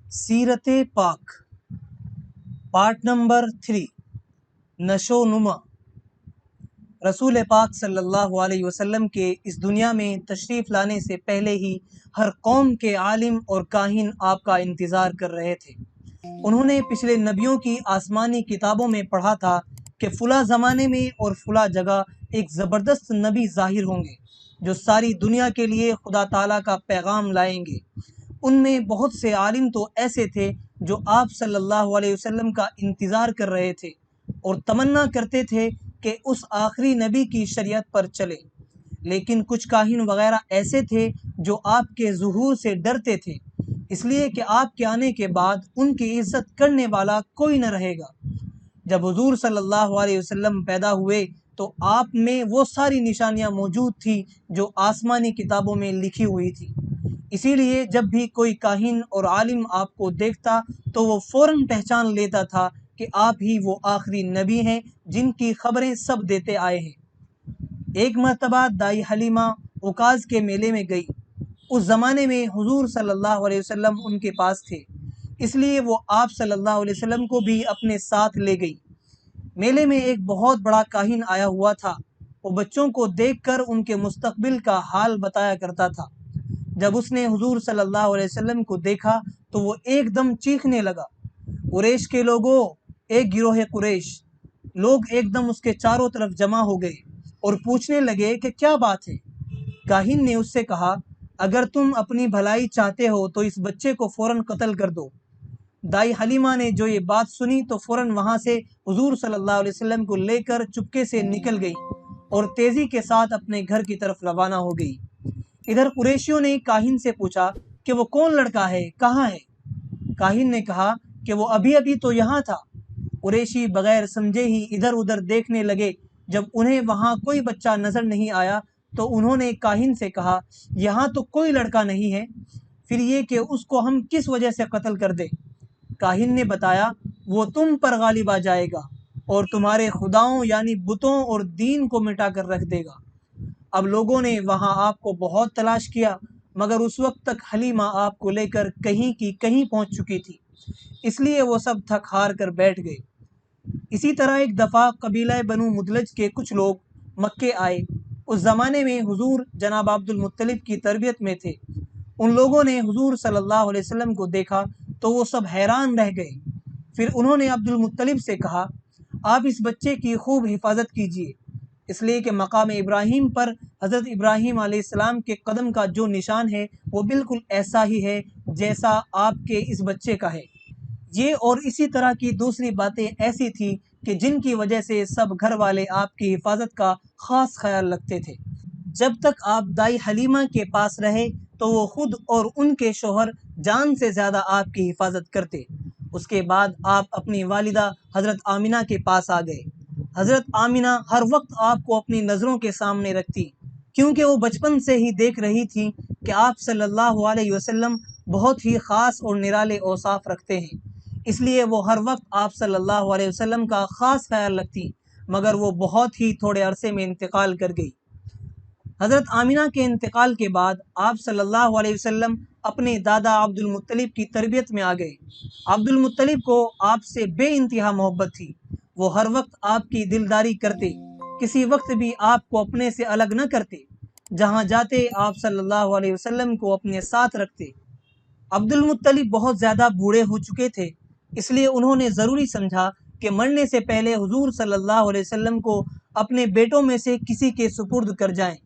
سیرت پاک part number 3 نشو نما۔ رسول پاک صلی اللہ علیہ وسلم کے اس دنیا میں تشریف لانے سے پہلے ہی ہر قوم کے عالم اور کاہن آپ کا انتظار کر رہے تھے۔ انہوں نے پچھلے نبیوں کی آسمانی کتابوں میں پڑھا تھا کہ فلاں زمانے میں اور فلاں جگہ ایک زبردست نبی ظاہر ہوں گے جو ساری دنیا کے لیے خدا تعالیٰ کا پیغام لائیں گے۔ ان میں بہت سے عالم تو ایسے تھے جو آپ صلی اللہ علیہ وسلم کا انتظار کر رہے تھے اور تمنا کرتے تھے کہ اس آخری نبی کی شریعت پر چلے، لیکن کچھ کاہن وغیرہ ایسے تھے جو آپ کے ظہور سے ڈرتے تھے، اس لیے کہ آپ کے آنے کے بعد ان کی عزت کرنے والا کوئی نہ رہے گا۔ جب حضور صلی اللہ علیہ وسلم پیدا ہوئے تو آپ میں وہ ساری نشانیاں موجود تھیں جو آسمانی کتابوں میں لکھی ہوئی تھی، اسی لیے جب بھی کوئی کاہن اور عالم آپ کو دیکھتا تو وہ فوراً پہچان لیتا تھا کہ آپ ہی وہ آخری نبی ہیں جن کی خبریں سب دیتے آئے ہیں۔ ایک مرتبہ دائی حلیمہ عکاظ کے میلے میں گئی۔ اس زمانے میں حضور صلی اللہ علیہ وسلم ان کے پاس تھے، اس لیے وہ آپ صلی اللہ علیہ وسلم کو بھی اپنے ساتھ لے گئی۔ میلے میں ایک بہت بڑا کاہن آیا ہوا تھا۔ وہ بچوں کو دیکھ کر ان کے مستقبل کا حال بتایا کرتا تھا۔ جب اس نے حضور صلی اللہ علیہ وسلم کو دیکھا تو وہ ایک دم چیخنے لگا، قریش کے لوگوں، ایک گروہ قریش! لوگ ایک دم اس کے چاروں طرف جمع ہو گئے اور پوچھنے لگے کہ کیا بات ہے۔ کاہن نے اس سے کہا، اگر تم اپنی بھلائی چاہتے ہو تو اس بچے کو فوراً قتل کر دو۔ دائی حلیمہ نے جو یہ بات سنی تو فوراً وہاں سے حضور صلی اللہ علیہ وسلم کو لے کر چپکے سے نکل گئی اور تیزی کے ساتھ اپنے گھر کی طرف روانہ ہو گئی۔ ادھر قریشیوں نے کاہن سے پوچھا کہ وہ کون لڑکا ہے، کہاں ہے؟ کاہن نے کہا کہ وہ ابھی تو یہاں تھا۔ قریشی بغیر سمجھے ہی ادھر ادھر دیکھنے لگے۔ جب انہیں وہاں کوئی بچہ نظر نہیں آیا تو انہوں نے کاہن سے کہا، یہاں تو کوئی لڑکا نہیں ہے، پھر یہ کہ اس کو ہم کس وجہ سے قتل کر دیں؟ کاہن نے بتایا، وہ تم پر غالب آ جائے گا اور تمہارے خداؤں یعنی بتوں اور دین کو مٹا کر رکھ دے گا۔ اب لوگوں نے وہاں آپ کو بہت تلاش کیا، مگر اس وقت تک حلیمہ آپ کو لے کر کہیں کی کہیں پہنچ چکی تھی، اس لیے وہ سب تھک ہار کر بیٹھ گئے۔ اسی طرح ایک دفعہ قبیلہ بنو مدلج کے کچھ لوگ مکے آئے۔ اس زمانے میں حضور جناب عبد المطلب کی تربیت میں تھے۔ ان لوگوں نے حضور صلی اللہ علیہ وسلم کو دیکھا تو وہ سب حیران رہ گئے۔ پھر انہوں نے عبد المطلب سے کہا، آپ اس بچے کی خوب حفاظت کیجیے، اس لیے کہ مقام ابراہیم پر حضرت ابراہیم علیہ السلام کے قدم کا جو نشان ہے وہ بالکل ایسا ہی ہے جیسا آپ کے اس بچے کا ہے۔ یہ اور اسی طرح کی دوسری باتیں ایسی تھیں کہ جن کی وجہ سے سب گھر والے آپ کی حفاظت کا خاص خیال رکھتے تھے۔ جب تک آپ دائی حلیمہ کے پاس رہے تو وہ خود اور ان کے شوہر جان سے زیادہ آپ کی حفاظت کرتے۔ اس کے بعد آپ اپنی والدہ حضرت آمنہ کے پاس آ گئے۔ حضرت آمنہ ہر وقت آپ کو اپنی نظروں کے سامنے رکھتی، کیونکہ وہ بچپن سے ہی دیکھ رہی تھی کہ آپ صلی اللہ علیہ وسلم بہت ہی خاص اور نرالے اوصاف رکھتے ہیں، اس لیے وہ ہر وقت آپ صلی اللہ علیہ وسلم کا خاص خیال رکھتی، مگر وہ بہت ہی تھوڑے عرصے میں انتقال کر گئی۔ حضرت آمنہ کے انتقال کے بعد آپ صلی اللہ علیہ وسلم اپنے دادا عبد المطلب کی تربیت میں آ گئے۔ عبد المطلب کو آپ سے بے انتہا محبت تھی۔ وہ ہر وقت آپ کی دلداری کرتے، کسی وقت بھی آپ کو اپنے سے الگ نہ کرتے، جہاں جاتے آپ صلی اللہ علیہ وسلم کو اپنے ساتھ رکھتے۔ عبد المطلب بہت زیادہ بوڑھے ہو چکے تھے، اس لیے انہوں نے ضروری سمجھا کہ مرنے سے پہلے حضور صلی اللہ علیہ وسلم کو اپنے بیٹوں میں سے کسی کے سپرد کر جائیں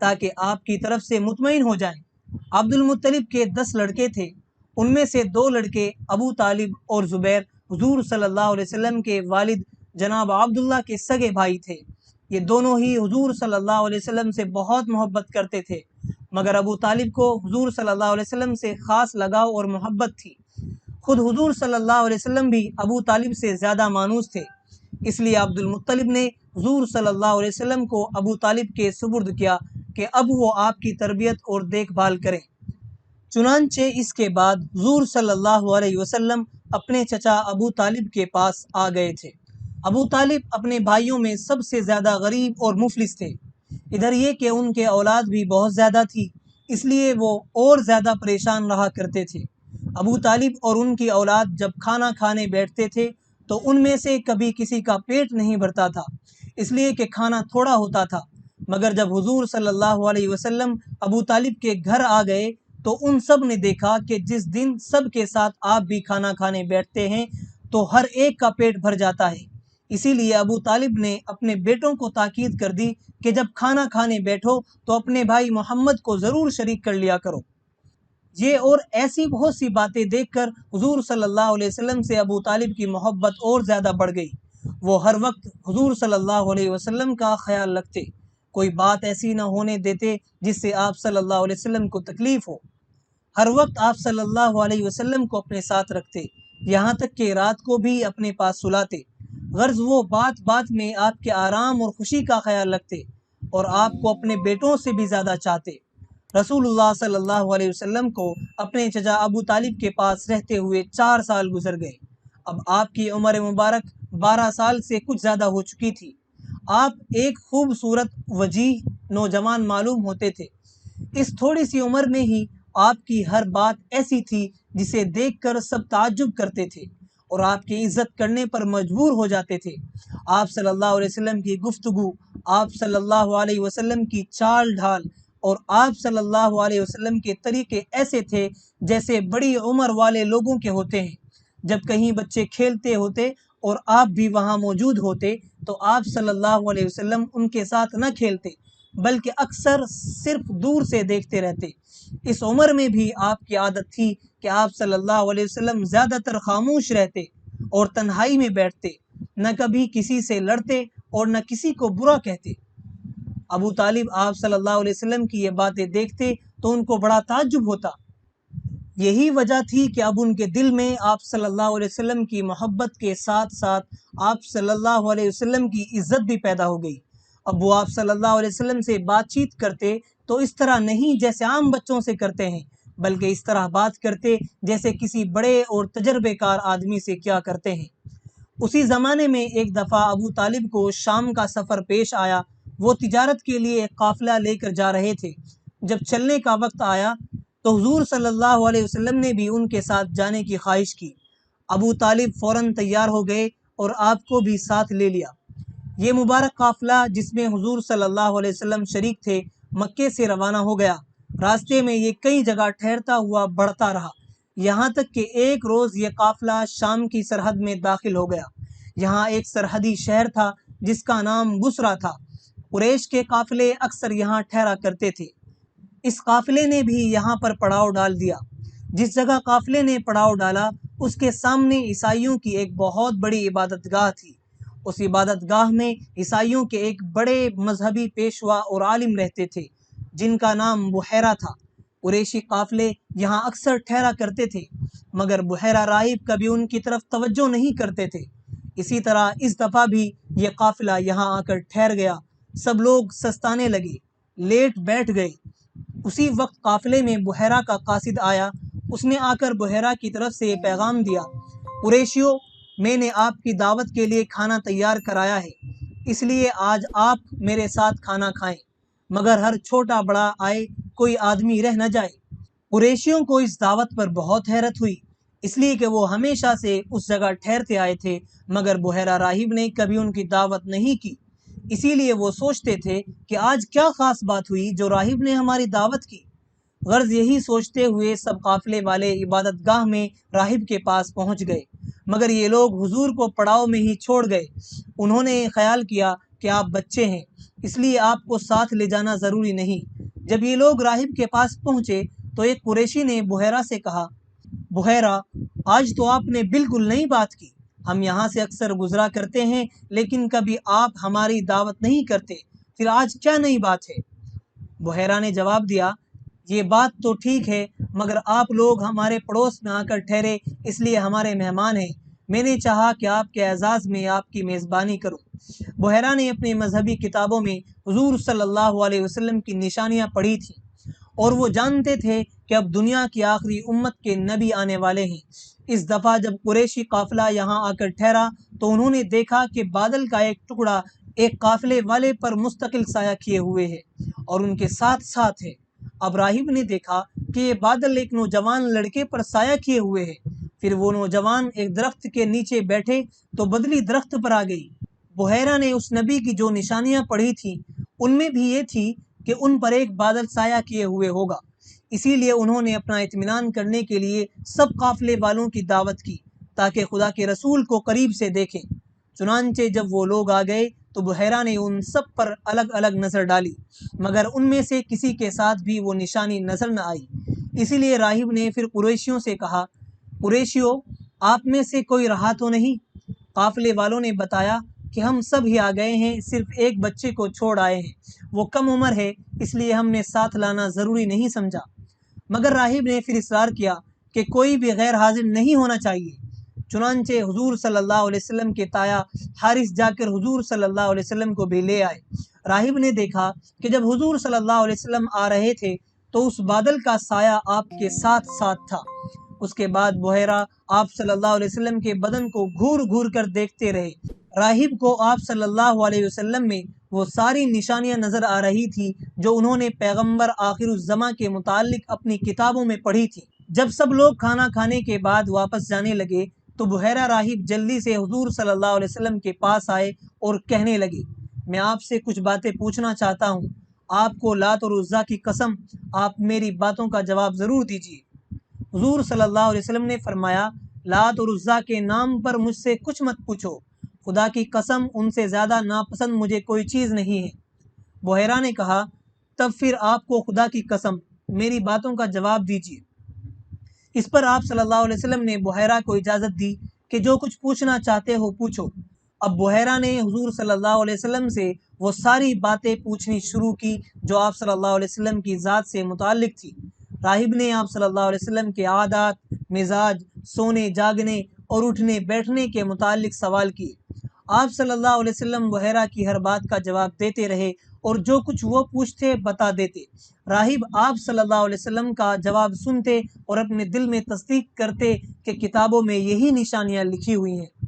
تاکہ آپ کی طرف سے مطمئن ہو جائیں۔ عبد المطلب کے 10 لڑکے تھے، ان میں سے 2 لڑکے ابو طالب اور زبیر حضور صلی اللہ علیہ وسلم کے والد جناب عبداللہ کے سگے بھائی تھے۔ یہ دونوں ہی حضور صلی اللہ علیہ وسلم سے بہت محبت کرتے تھے، مگر ابو طالب کو حضور صلی اللہ علیہ وسلم سے خاص لگاؤ اور محبت تھی۔ خود حضور صلی اللہ علیہ وسلم بھی ابو طالب سے زیادہ مانوس تھے، اس لیے عبد المطلب نے حضور صلی اللہ علیہ وسلم کو ابو طالب کے سپرد کیا کہ اب وہ آپ کی تربیت اور دیکھ بھال کریں۔ چنانچہ اس کے بعد حضور صلی اللہ علیہ وسلم اپنے چچا ابو طالب کے پاس آ گئے تھے۔ ابو طالب اپنے بھائیوں میں سب سے زیادہ غریب اور مفلس تھے۔ ادھر یہ کہ ان کے اولاد بھی بہت زیادہ تھی، اس لیے وہ اور زیادہ پریشان رہا کرتے تھے۔ ابو طالب اور ان کی اولاد جب کھانا کھانے بیٹھتے تھے تو ان میں سے کبھی کسی کا پیٹ نہیں بھرتا تھا، اس لیے کہ کھانا تھوڑا ہوتا تھا۔ مگر جب حضور صلی اللہ علیہ وسلم ابو طالب کے گھر آ گئے تو ان سب نے دیکھا کہ جس دن سب کے ساتھ آپ بھی کھانا کھانے بیٹھتے ہیں تو ہر ایک کا پیٹ بھر جاتا ہے۔ اسی لیے ابو طالب نے اپنے بیٹوں کو تاکید کر دی کہ جب کھانا کھانے بیٹھو تو اپنے بھائی محمد کو ضرور شریک کر لیا کرو۔ یہ اور ایسی بہت سی باتیں دیکھ کر حضور صلی اللہ علیہ وسلم سے ابو طالب کی محبت اور زیادہ بڑھ گئی۔ وہ ہر وقت حضور صلی اللہ علیہ وسلم کا خیال رکھتے، کوئی بات ایسی نہ ہونے دیتے جس سے آپ صلی اللہ علیہ وسلم کو تکلیف ہو۔ ہر وقت آپ صلی اللہ علیہ وسلم کو اپنے ساتھ رکھتے، یہاں تک کہ رات کو بھی اپنے پاس سلاتے۔ غرض وہ بات بات میں آپ کے آرام اور خوشی کا خیال رکھتے اور آپ کو اپنے بیٹوں سے بھی زیادہ چاہتے۔ رسول اللہ صلی اللہ علیہ وسلم کو اپنے چچا ابو طالب کے پاس رہتے ہوئے 4 سال گزر گئے۔ اب آپ کی عمر مبارک 12 سال سے کچھ زیادہ ہو چکی تھی۔ آپ ایک خوبصورت وجیح نوجوان معلوم ہوتے تھے۔ اس تھوڑی سی عمر میں ہی آپ کی ہر بات ایسی تھی جسے دیکھ کر سب تعجب کرتے تھے اور آپ کی عزت کرنے پر مجبور ہو جاتے تھے۔ آپ صلی اللہ علیہ وسلم کی گفتگو، آپ صلی اللہ علیہ وسلم کی چال ڈھال اور آپ صلی اللہ علیہ وسلم کے طریقے ایسے تھے جیسے بڑی عمر والے لوگوں کے ہوتے ہیں۔ جب کہیں بچے کھیلتے ہوتے اور آپ بھی وہاں موجود ہوتے تو آپ صلی اللہ علیہ وسلم ان کے ساتھ نہ کھیلتے بلکہ اکثر صرف دور سے دیکھتے رہتے۔ اس عمر میں بھی آپ کی عادت تھی کہ آپ صلی اللہ علیہ وسلم زیادہ تر خاموش رہتے اور تنہائی میں بیٹھتے، نہ کبھی کسی سے لڑتے اور نہ کسی کو برا کہتے۔ ابو طالب آپ صلی اللہ علیہ وسلم کی یہ باتیں دیکھتے تو ان کو بڑا تعجب ہوتا۔ یہی وجہ تھی کہ اب ان کے دل میں آپ صلی اللہ علیہ وسلم کی محبت کے ساتھ ساتھ آپ صلی اللہ علیہ وسلم کی عزت بھی پیدا ہو گئی۔ اب وہ آپ صلی اللہ علیہ وسلم سے بات چیت کرتے تو اس طرح نہیں جیسے عام بچوں سے کرتے ہیں، بلکہ اس طرح بات کرتے جیسے کسی بڑے اور تجربے کار آدمی سے کیا کرتے ہیں۔ اسی زمانے میں ایک دفعہ ابو طالب کو شام کا سفر پیش آیا۔ وہ تجارت کے لیے ایک قافلہ لے کر جا رہے تھے۔ جب چلنے کا وقت آیا تو حضور صلی اللہ علیہ وسلم نے بھی ان کے ساتھ جانے کی خواہش کی۔ ابو طالب فوراً تیار ہو گئے اور آپ کو بھی ساتھ لے لیا۔ یہ مبارک قافلہ جس میں حضور صلی اللہ علیہ وسلم شریک تھے مکے سے روانہ ہو گیا۔ راستے میں یہ کئی جگہ ٹھہرتا ہوا بڑھتا رہا، یہاں تک کہ ایک روز یہ قافلہ شام کی سرحد میں داخل ہو گیا۔ یہاں ایک سرحدی شہر تھا جس کا نام بصرہ تھا۔ قریش کے قافلے اکثر یہاں ٹھہرا کرتے تھے۔ اس قافلے نے بھی یہاں پر پڑاؤ ڈال دیا۔ جس جگہ قافلے نے پڑاؤ ڈالا اس کے سامنے عیسائیوں کی ایک بہت بڑی عبادت گاہ تھی۔ اس عبادت گاہ میں عیسائیوں کے ایک بڑے مذہبی پیشوا اور عالم رہتے تھے جن کا نام بحیرہ تھا۔ قریشی قافلے یہاں اکثر ٹھہرا کرتے تھے مگر بحیرہ راہب کبھی ان کی طرف توجہ نہیں کرتے تھے۔ اسی طرح اس دفعہ بھی یہ قافلہ یہاں آ کر ٹھہر گیا۔ سب لوگ سستانے لگے، لیٹ بیٹھ گئے۔ اسی وقت قافلے میں بحیرہ کا قاصد آیا۔ اس نے آ کر بحیرہ کی طرف سے پیغام دیا، قریشیوں، میں نے آپ کی دعوت کے لیے کھانا تیار کرایا ہے، اس لیے آج آپ میرے ساتھ کھانا کھائیں، مگر ہر چھوٹا بڑا آئے، کوئی آدمی رہ نہ جائے۔ قریشیوں کو اس دعوت پر بہت حیرت ہوئی، اس لیے کہ وہ ہمیشہ سے اس جگہ ٹھہرتے آئے تھے مگر بحیرہ راہب نے کبھی ان کی دعوت نہیں کی۔ اسی لیے وہ سوچتے تھے کہ آج کیا خاص بات ہوئی جو راہب نے ہماری دعوت کی۔ غرض یہی سوچتے ہوئے سب قافلے والے عبادت گاہ میں راہب کے پاس پہنچ گئے مگر یہ لوگ حضور کو پڑاؤ میں ہی چھوڑ گئے۔ انہوں نے خیال کیا کہ آپ بچے ہیں، اس لیے آپ کو ساتھ لے جانا ضروری نہیں۔ جب یہ لوگ راہب کے پاس پہنچے تو ایک قریشی نے بحیرہ سے کہا، بحیرہ، آج تو آپ نے بالکل نئی بات کی۔ ہم یہاں سے اکثر گزرا کرتے ہیں لیکن کبھی آپ ہماری دعوت نہیں کرتے، پھر آج کیا نئی بات ہے؟ بحیرہ نے جواب دیا، یہ بات تو ٹھیک ہے مگر آپ لوگ ہمارے پڑوس میں آ کر ٹھہرے اس لیے ہمارے مہمان ہیں، میں نے چاہا کہ آپ کے اعزاز میں آپ کی میزبانی کروں۔ بحیرہ نے اپنی مذہبی کتابوں میں حضور صلی اللہ علیہ وسلم کی نشانیاں پڑھی تھیں اور وہ جانتے تھے کہ اب دنیا کی آخری امت کے نبی آنے والے ہیں۔ اس دفعہ جب قریشی قافلہ یہاں آ کر ٹھہرا تو انہوں نے دیکھا کہ بادل کا ایک ٹکڑا ایک قافلے والے پر مستقل سایہ کیے ہوئے ہے اور ان کے ساتھ ساتھ ہے۔ اب راہب نے دیکھا کہ یہ بادل ایک نوجوان لڑکے پر سایہ کیے ہوئے ہے۔ پھر وہ نوجوان ایک درخت کے نیچے بیٹھے تو بدلی درخت پر آ گئی۔ بحیرہ نے اس نبی کی جو نشانیاں پڑھی تھیں ان میں بھی یہ تھی کہ ان پر ایک بادل سایہ کیے ہوئے ہوگا، اسی لیے انہوں نے اپنا اطمینان کرنے کے لیے سب قافلے والوں کی دعوت کی تاکہ خدا کے رسول کو قریب سے دیکھیں۔ چنانچہ جب وہ لوگ آ گئے تو بحیرہ نے ان سب پر الگ الگ نظر ڈالی، مگر ان میں سے کسی کے ساتھ بھی وہ نشانی نظر نہ آئی۔ اسی لیے راہب نے پھر قریشیوں سے کہا، قریشیوں، آپ میں سے کوئی رہا تو نہیں؟ قافلے والوں نے بتایا کہ ہم سب ہی آ گئے ہیں، صرف ایک بچے کو چھوڑ آئے ہیں، وہ کم عمر ہے، اس لیے ہم نے ساتھ لانا ضروری نہیں سمجھا۔ مگر راہب نے پھر اصرار کیا کہ کوئی بھی غیر حاضر نہیں ہونا چاہیے۔ چنانچہ حضور صلی اللہ علیہ وسلم کے تایا حارث جا کر حضور صلی اللہ علیہ وسلم کو بھی لے آئے۔ راہب نے دیکھا کہ جب حضور صلی اللہ علیہ وسلم آ رہے تھے تو اس بادل کا سایہ آپ کے ساتھ ساتھ تھا۔ اس کے بعد بحیرہ آپ صلی اللہ علیہ وسلم کے بدن کو گھور گھور کر دیکھتے رہے۔ راہب کو آپ صلی اللہ علیہ وسلم میں وہ ساری نشانیاں نظر آ رہی تھی جو انہوں نے پیغمبر آخر الزماں کے متعلق اپنی کتابوں میں پڑھی تھی۔ جب سب لوگ کھانا کھانے کے بعد واپس جانے لگے تو بحیرہ راہب جلدی سے حضور صلی اللہ علیہ وسلم کے پاس آئے اور کہنے لگے، میں آپ سے کچھ باتیں پوچھنا چاہتا ہوں۔ آپ کو لات اور عزیٰ کی قسم، آپ میری باتوں کا جواب ضرور دیجیے۔ حضور صلی اللہ علیہ وسلم نے فرمایا، لات اور عزیٰ کے نام پر مجھ سے کچھ مت پوچھو، خدا کی قسم ان سے زیادہ ناپسند مجھے کوئی چیز نہیں ہے۔ بحیرہ نے کہا، تب پھر آپ کو خدا کی قسم میری باتوں کا جواب دیجیے۔ اس پر آپ صلی اللہ علیہ وسلم نے بحیرہ کو اجازت دی کہ جو کچھ پوچھنا چاہتے ہو پوچھو۔ اب بحیرہ نے حضور صلی اللہ علیہ وسلم سے وہ ساری باتیں پوچھنی شروع کی جو آپ صلی اللہ علیہ وسلم کی ذات سے متعلق تھی۔ راہب نے آپ صلی اللہ علیہ وسلم کے عادات، مزاج، سونے جاگنے اور اٹھنے بیٹھنے کے متعلق سوال کیے۔ آپ صلی اللہ علیہ وسلم بحیرہ کی ہر بات کا جواب دیتے رہے اور جو کچھ وہ پوچھتے بتا دیتے۔ راہب آپ صلی اللہ علیہ وسلم کا جواب سنتے اور اپنے دل میں تصدیق کرتے کہ کتابوں میں یہی نشانیاں لکھی ہوئی ہیں۔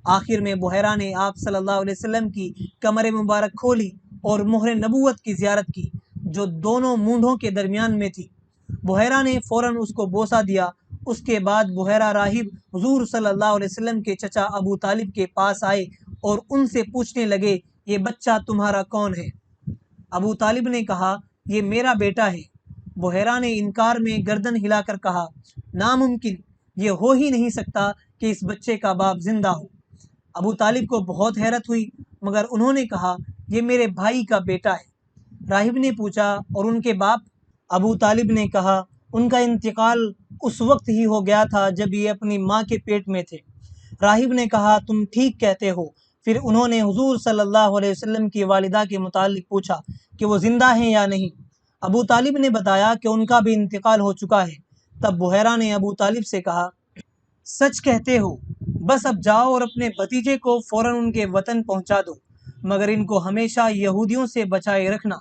آخر میں بحیرہ نے آپ صلی اللہ علیہ وسلم کی کمر مبارک کھولی اور مہر نبوت کی زیارت کی جو دونوں مونڈھوں کے درمیان میں تھی۔ بحیرہ نے فوراً اس کو بوسہ دیا۔ اس کے بعد بحیرہ راہب حضور صلی اللہ علیہ وسلم کے چچا ابو طالب کے پاس آئے اور ان سے پوچھنے لگے، یہ بچہ تمہارا کون ہے؟ ابو طالب نے کہا، یہ میرا بیٹا ہے۔ بحیرہ نے انکار میں گردن ہلا کر کہا، ناممکن، یہ ہو ہی نہیں سکتا کہ اس بچے کا باپ زندہ ہو۔ ابو طالب کو بہت حیرت ہوئی، مگر انہوں نے کہا، یہ میرے بھائی کا بیٹا ہے۔ راہب نے پوچھا، اور ان کے باپ؟ ابو طالب نے کہا، ان کا انتقال اس وقت ہی ہو گیا تھا جب یہ اپنی ماں کے پیٹ میں تھے۔ راہب نے کہا، تم ٹھیک کہتے ہو۔ پھر انہوں نے حضور صلی اللہ علیہ وسلم کی والدہ کے متعلق پوچھا کہ وہ زندہ ہیں یا نہیں۔ ابو طالب نے بتایا کہ ان کا بھی انتقال ہو چکا ہے۔ تب بحیرہ نے ابو طالب سے کہا، سچ کہتے ہو، بس اب جاؤ اور اپنے بھتیجے کو فوراً ان کے وطن پہنچا دو، مگر ان کو ہمیشہ یہودیوں سے بچائے رکھنا،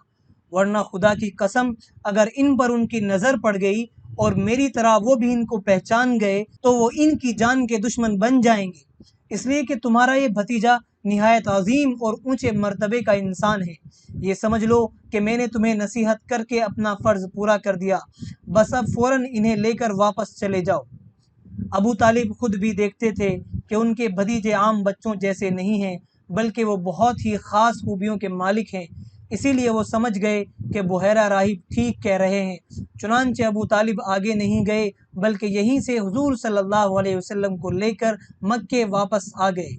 ورنہ خدا کی قسم اگر ان پر ان کی نظر پڑ گئی اور میری طرح وہ بھی ان کو پہچان گئے تو وہ ان کی جان کے دشمن بن جائیں گے، اس لیے کہ تمہارا یہ بھتیجا نہایت عظیم اور اونچے مرتبے کا انسان ہے۔ یہ سمجھ لو کہ میں نے تمہیں نصیحت کر کے اپنا فرض پورا کر دیا، بس اب فوراً انہیں لے کر واپس چلے جاؤ۔ ابو طالب خود بھی دیکھتے تھے کہ ان کے بھتیجے عام بچوں جیسے نہیں ہیں، بلکہ وہ بہت ہی خاص خوبیوں کے مالک ہیں، اسی لیے وہ سمجھ گئے کہ بحیرہ راہب ٹھیک کہہ رہے ہیں۔ چنانچہ ابو طالب آگے نہیں گئے بلکہ یہیں سے حضور صلی اللہ علیہ وسلم کو لے کر مکے واپس آ گئے۔